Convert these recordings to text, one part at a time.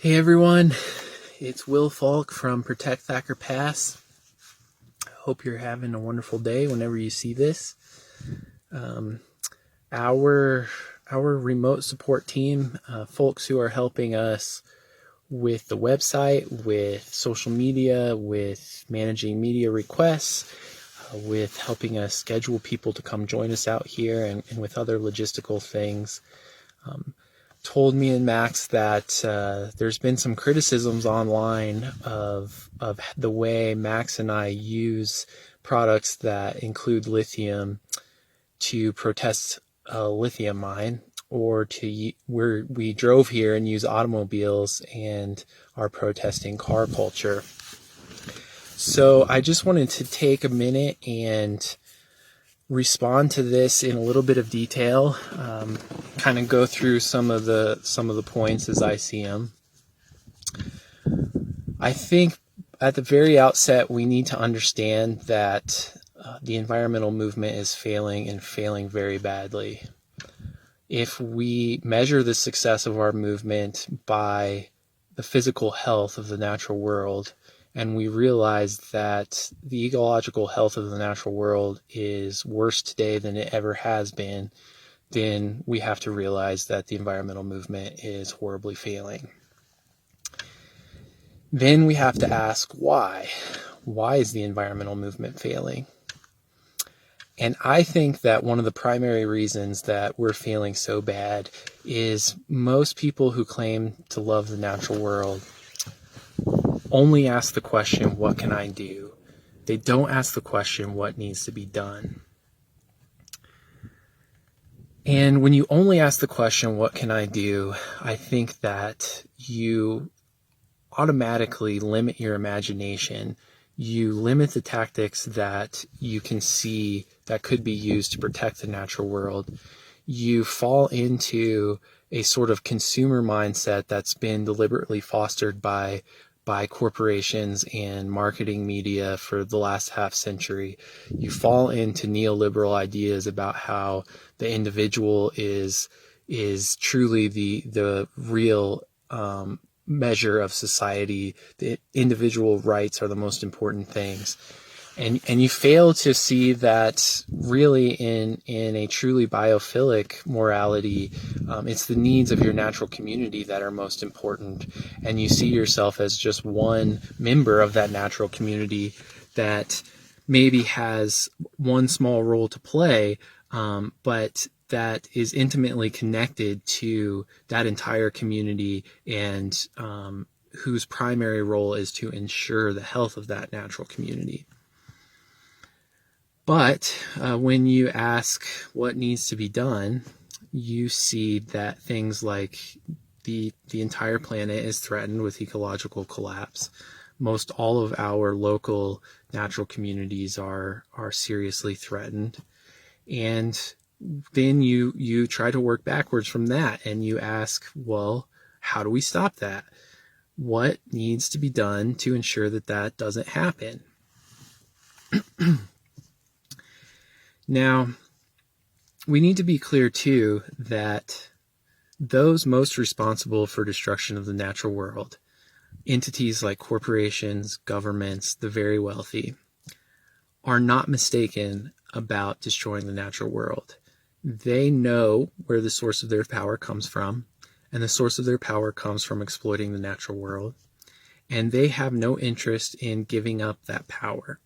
Hey everyone, it's Will Falk from Protect Thacker Pass. Hope you're having a wonderful day whenever you see this. Our remote support team, folks who are helping us with the website, with social media, with managing media requests, with helping us schedule people to come join us out here, and with other logistical things. Told me and Max that there's been some criticisms online of the way Max and I use products that include lithium to protest a lithium mine, or where we drove here and use automobiles and are protesting car culture. So I just wanted to take a minute and respond to this in a little bit of detail, kind of go through some of the points as I see them. I think at the very outset we need to understand that the environmental movement is failing, and failing very badly. If we measure the success of our movement by the physical health of the natural world, and we realize that the ecological health of the natural world is worse today than it ever has been, then we have to realize that the environmental movement is horribly failing. Then we have to ask why. Why is the environmental movement failing? And I think that one of the primary reasons that we're failing so bad is most people who claim to love the natural world only ask the question, what can I do? They don't ask the question, what needs to be done? And when you only ask the question, what can I do? I think that you automatically limit your imagination. You limit the tactics that you can see that could be used to protect the natural world. You fall into a sort of consumer mindset that's been deliberately fostered by corporations and marketing media for the last half century. You fall into neoliberal ideas about how the individual is truly the real measure of society. The individual rights are the most important things. And you fail to see that really in a truly biophilic morality, it's the needs of your natural community that are most important. And you see yourself as just one member of that natural community that maybe has one small role to play, but that is intimately connected to that entire community, and whose primary role is to ensure the health of that natural community. But when you ask what needs to be done, you see that things like the entire planet is threatened with ecological collapse. Most all of our local natural communities are seriously threatened. And then you try to work backwards from that, and you ask, well, how do we stop that? What needs to be done to ensure that that doesn't happen? Now, we need to be clear, too, that those most responsible for destruction of the natural world, entities like corporations, governments, the very wealthy, are not mistaken about destroying the natural world. They know where the source of their power comes from, and the source of their power comes from exploiting the natural world, and they have no interest in giving up that power.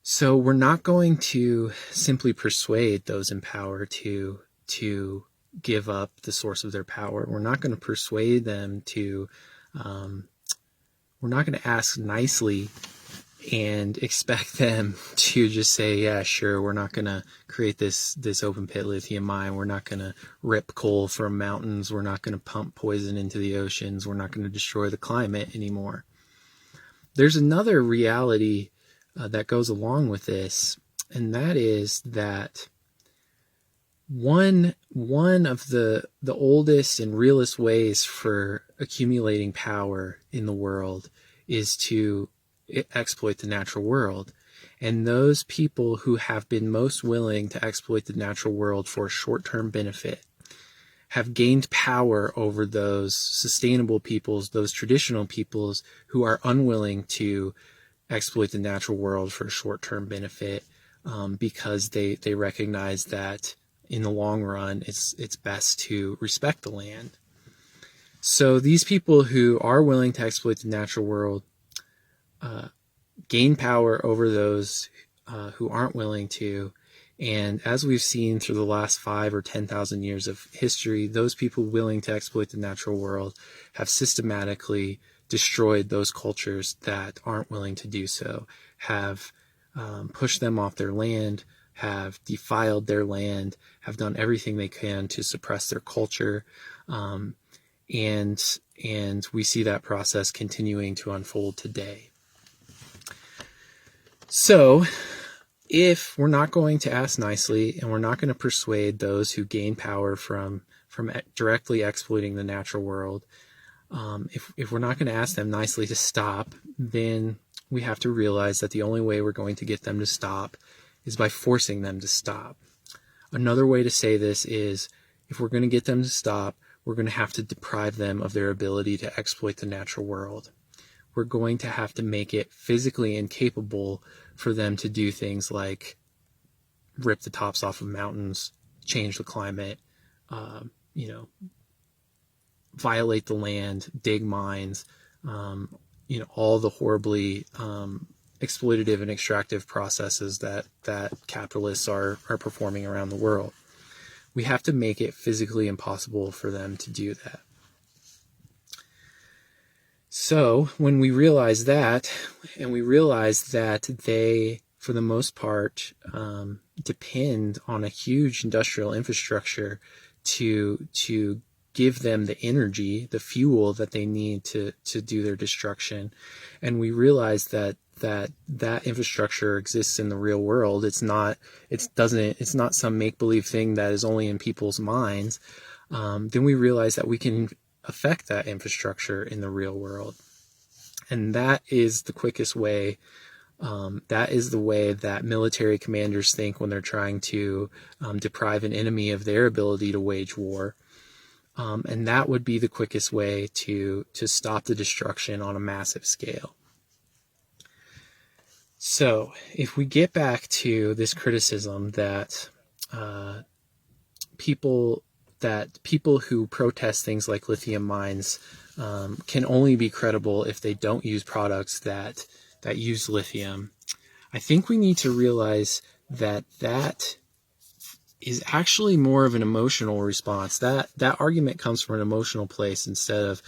So we're not going to simply persuade those in power to give up the source of their power. We're not going to persuade them to, we're not going to ask nicely and expect them to just say, yeah, sure, we're not going to create this open pit lithium mine. We're not going to rip coal from mountains. We're not going to pump poison into the oceans. We're not going to destroy the climate anymore. There's another reality that goes along with this, and that is that one of the oldest and realest ways for accumulating power in the world is to exploit the natural world. And those people who have been most willing to exploit the natural world for short-term benefit have gained power over those sustainable peoples, those traditional peoples who are unwilling to exploit the natural world for short-term benefit, because they recognize that in the long run, it's best to respect the land. So these people who are willing to exploit the natural world gain power over those who aren't willing to. And as we've seen through the last 5,000 or 10,000 years of history, those people willing to exploit the natural world have systematically destroyed those cultures that aren't willing to do so, have pushed them off their land, have defiled their land, have done everything they can to suppress their culture. And we see that process continuing to unfold today. So if we're not going to ask nicely, and we're not going to persuade those who gain power from directly exploiting the natural world, if we're not going to ask them nicely to stop, then we have to realize that the only way we're going to get them to stop is by forcing them to stop. Another way to say this is, if we're going to get them to stop, we're going to have to deprive them of their ability to exploit the natural world. We're going to have to make it physically incapable for them to do things like rip the tops off of mountains, change the climate, violate the land, dig mines, all the horribly exploitative and extractive processes that capitalists are performing around the world. We have to make it physically impossible for them to do that. So when we realize that, and we realize that they, for the most part, depend on a huge industrial infrastructure to give them the energy, the fuel that they need to do their destruction, and we realize that infrastructure exists in the real world. It's not some make-believe thing that is only in people's minds. Then we realize that we can affect that infrastructure in the real world. And that is the quickest way. That is the way that military commanders think when they're trying to deprive an enemy of their ability to wage war. And that would be the quickest way to stop the destruction on a massive scale. So if we get back to this criticism that people who protest things like lithium mines can only be credible if they don't use products that use lithium, I think we need to realize that is actually more of an emotional response. That argument comes from an emotional place instead of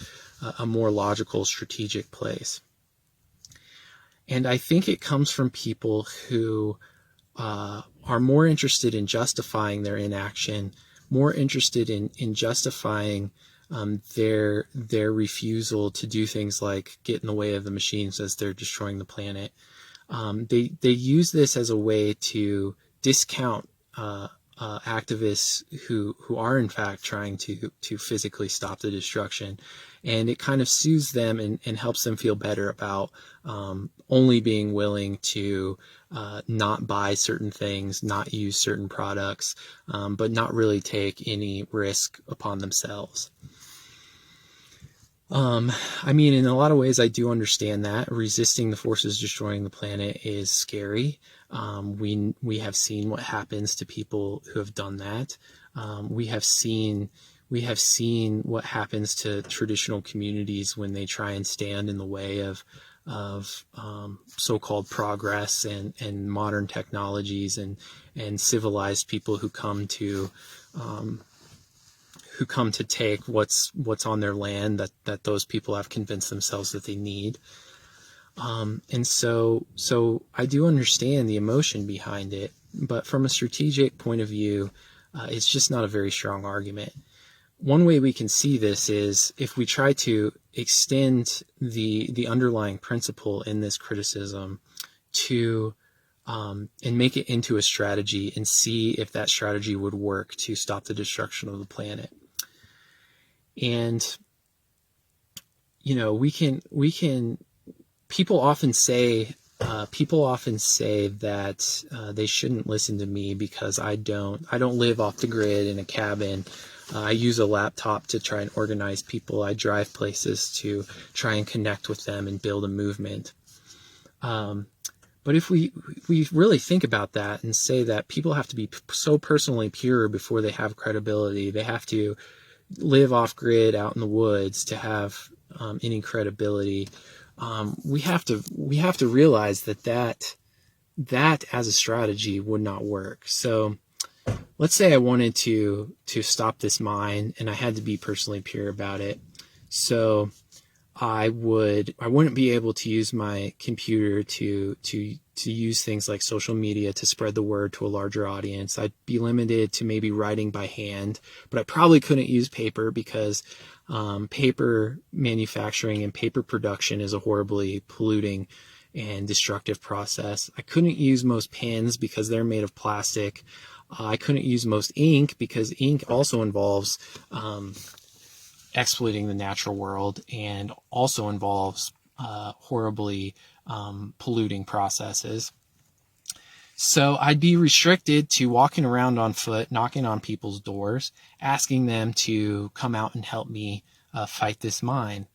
a more logical, strategic place. And I think it comes from people who are more interested in justifying their inaction, more interested in justifying their refusal to do things like get in the way of the machines as they're destroying the planet. They use this as a way to discount activists who are in fact trying to physically stop the destruction, and it kind of soothes them and helps them feel better about only being willing to not buy certain things, not use certain products, but not really take any risk upon themselves. I mean, in a lot of ways, I do understand that resisting the forces destroying the planet is scary. We have seen what happens to people who have done that. We have seen what happens to traditional communities when they try and stand in the way of so-called progress and modern technologies and civilized people who come to take what's on their land that those people have convinced themselves that they need. And so I do understand the emotion behind it, but from a strategic point of view, it's just not a very strong argument. One way we can see this is if we try to extend the underlying principle in this criticism to and make it into a strategy and see if that strategy would work to stop the destruction of the planet. And we can people often say that they shouldn't listen to me because I don't live off the grid in a cabin. I use a laptop to try and organize people. I drive places to try and connect with them and build a movement. But if we really think about that and say that people have to be so personally pure before they have credibility, they have to live off grid out in the woods to have any credibility, we have to realize that as a strategy would not work. So let's say I wanted to stop this mine and I had to be personally pure about it. So I wouldn't be able to use my computer to use things like social media to spread the word to a larger audience. I'd be limited to maybe writing by hand, but I probably couldn't use paper because paper manufacturing and paper production is a horribly polluting and destructive process. I couldn't use most pens because they're made of plastic. I couldn't use most ink because ink also involves exploiting the natural world and also involves horribly polluting processes. So I'd be restricted to walking around on foot, knocking on people's doors, asking them to come out and help me fight this mine.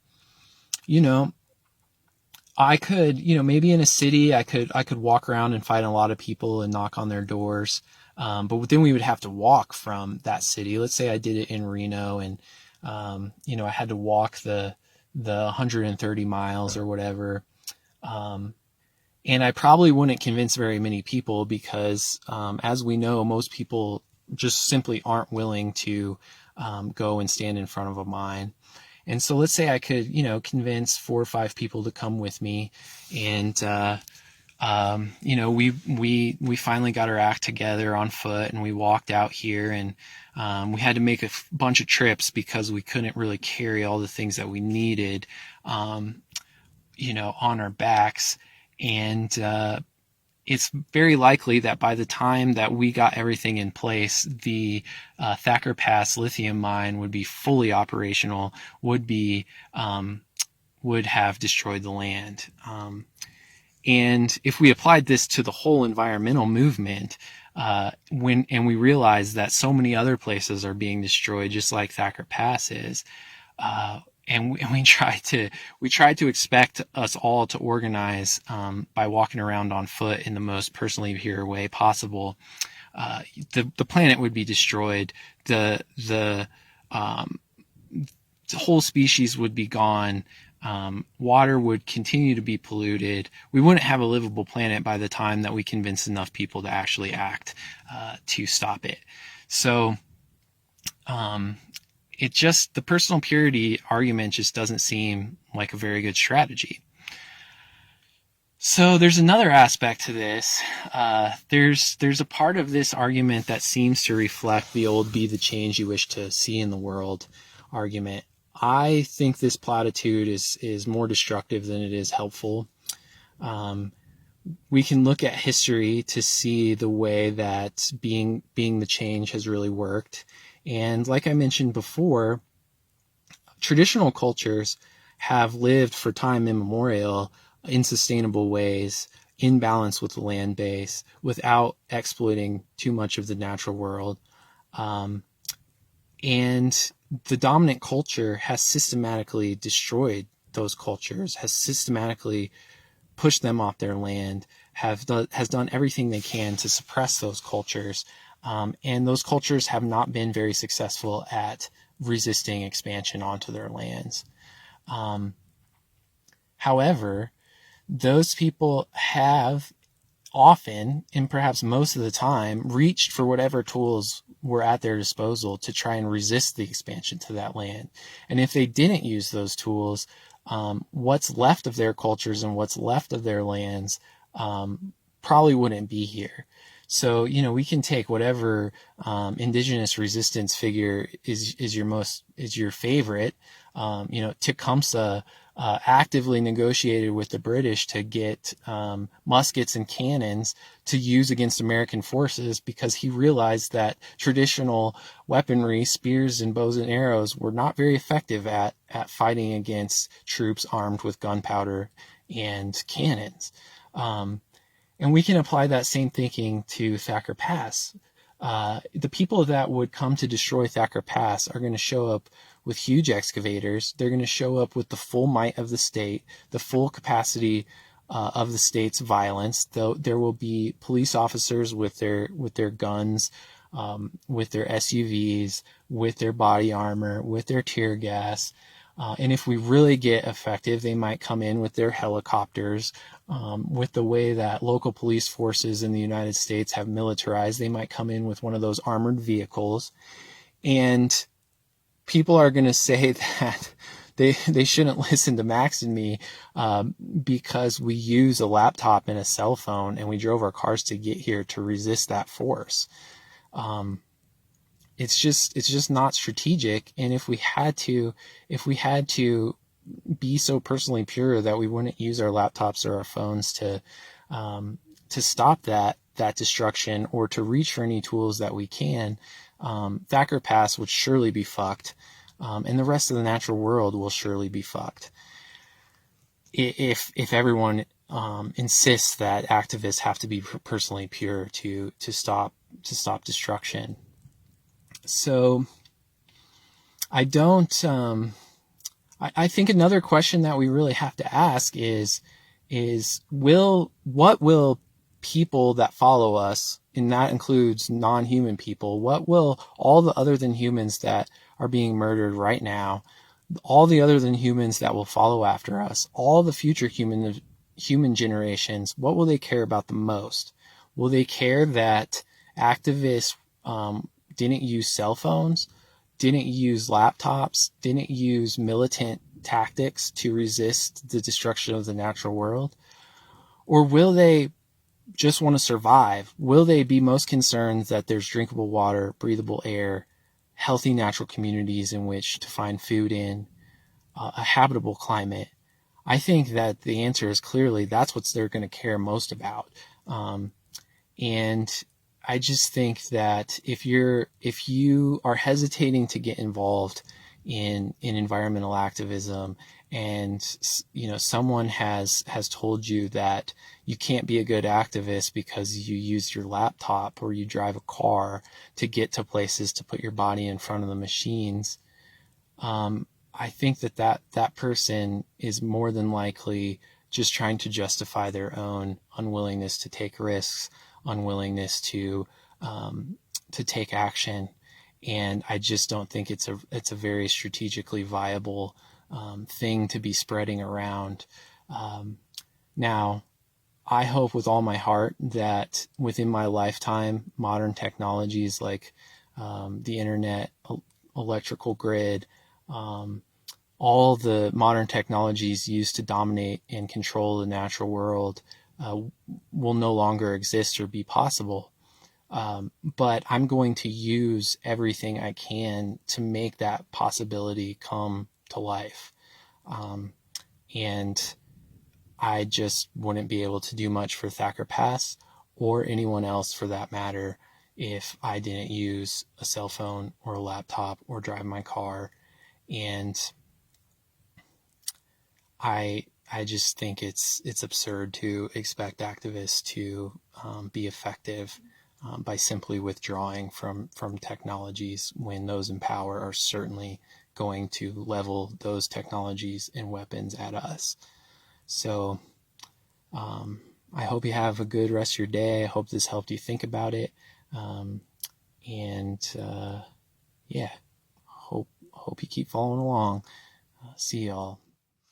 I could, maybe in a city, I could walk around and fight a lot of people and knock on their doors. But then we would have to walk from that city. Let's say I did it in Reno and, I had to walk the 130 miles or whatever. And I probably wouldn't convince very many people because, as we know, most people just simply aren't willing to go and stand in front of a mine. And so let's say I could, convince 4 or 5 people to come with me. And, we finally got our act together on foot and we walked out here and we had to make a bunch of trips because we couldn't really carry all the things that we needed, on our backs. And it's very likely that by the time that we got everything in place, the Thacker Pass lithium mine would be fully operational, would have destroyed the land. And if we applied this to the whole environmental movement, when we realized that so many other places are being destroyed, just like Thacker Pass is, and we tried to expect us all to organize by walking around on foot in the most personally pure way possible. The planet would be destroyed. The whole species would be gone. Water would continue to be polluted. We wouldn't have a livable planet by the time that we convinced enough people to actually act to stop it. So the personal purity argument just doesn't seem like a very good strategy. So there's another aspect to this. There's a part of this argument that seems to reflect the old "be the change you wish to see in the world" argument. I think this platitude is more destructive than it is helpful. We can look at history to see the way that being the change has really worked. And like I mentioned before, traditional cultures have lived for time immemorial in sustainable ways, in balance with the land base, without exploiting too much of the natural world. And the dominant culture has systematically destroyed those cultures, has systematically pushed them off their land, has done everything they can to suppress those cultures. And those cultures have not been very successful at resisting expansion onto their lands. However, those people have often, and perhaps most of the time, reached for whatever tools were at their disposal to try and resist the expansion to that land. And if they didn't use those tools, what's left of their cultures and what's left of their lands probably wouldn't be here. So, we can take whatever indigenous resistance figure is your favorite. Tecumseh actively negotiated with the British to get muskets and cannons to use against American forces because he realized that traditional weaponry, spears and bows and arrows, were not very effective at fighting against troops armed with gunpowder and cannons. And we can apply that same thinking to Thacker Pass. The people that would come to destroy Thacker Pass are going to show up with huge excavators. They're going to show up with the full might of the state, the full capacity of the state's violence. Though there will be police officers with their guns, with their SUVs, with their body armor, with their tear gas. And if we really get effective, they might come in with their helicopters. With the way that local police forces in the United States have militarized, they might come in with one of those armored vehicles. And people are going to say that they shouldn't listen to Max and me because we use a laptop and a cell phone and we drove our cars to get here to resist that force. It's just not strategic. And if we had to be so personally pure that we wouldn't use our laptops or our phones to stop that destruction or to reach for any tools that we can, Thacker Pass would surely be fucked, and the rest of the natural world will surely be fucked. If everyone insists that activists have to be personally pure to stop destruction. So I don't. I think another question that we really have to ask is what will people that follow us, and that includes non-human people, what will all the other than humans that are being murdered right now, all the other than humans that will follow after us, all the future human generations, what will they care about the most? Will they care that activists didn't use cell phones, didn't use laptops, didn't use militant tactics to resist the destruction of the natural world? Or will they just want to survive? Will they be most concerned that there's drinkable water, breathable air, healthy natural communities in which to find food in, a habitable climate? I think that the answer is clearly that's what they're going to care most about. And I just think that if you are hesitating to get involved in environmental activism, and someone has told you that you can't be a good activist because you use your laptop or you drive a car to get to places to put your body in front of the machines, I think that person is more than likely just trying to justify their own unwillingness to take risks, unwillingness to take action. And I just don't think it's a very strategically viable thing to be spreading around. Now, I hope with all my heart that within my lifetime, modern technologies like the internet, electrical grid, all the modern technologies used to dominate and control the natural world will no longer exist or be possible. But I'm going to use everything I can to make that possibility come to life. And I just wouldn't be able to do much for Thacker Pass or anyone else for that matter if I didn't use a cell phone or a laptop or drive my car. And I just think it's absurd to expect activists to be effective by simply withdrawing from technologies when those in power are certainly going to level those technologies and weapons at us. So I hope you have a good rest of your day. I hope this helped you think about it. Yeah, hope you keep following along. See y'all.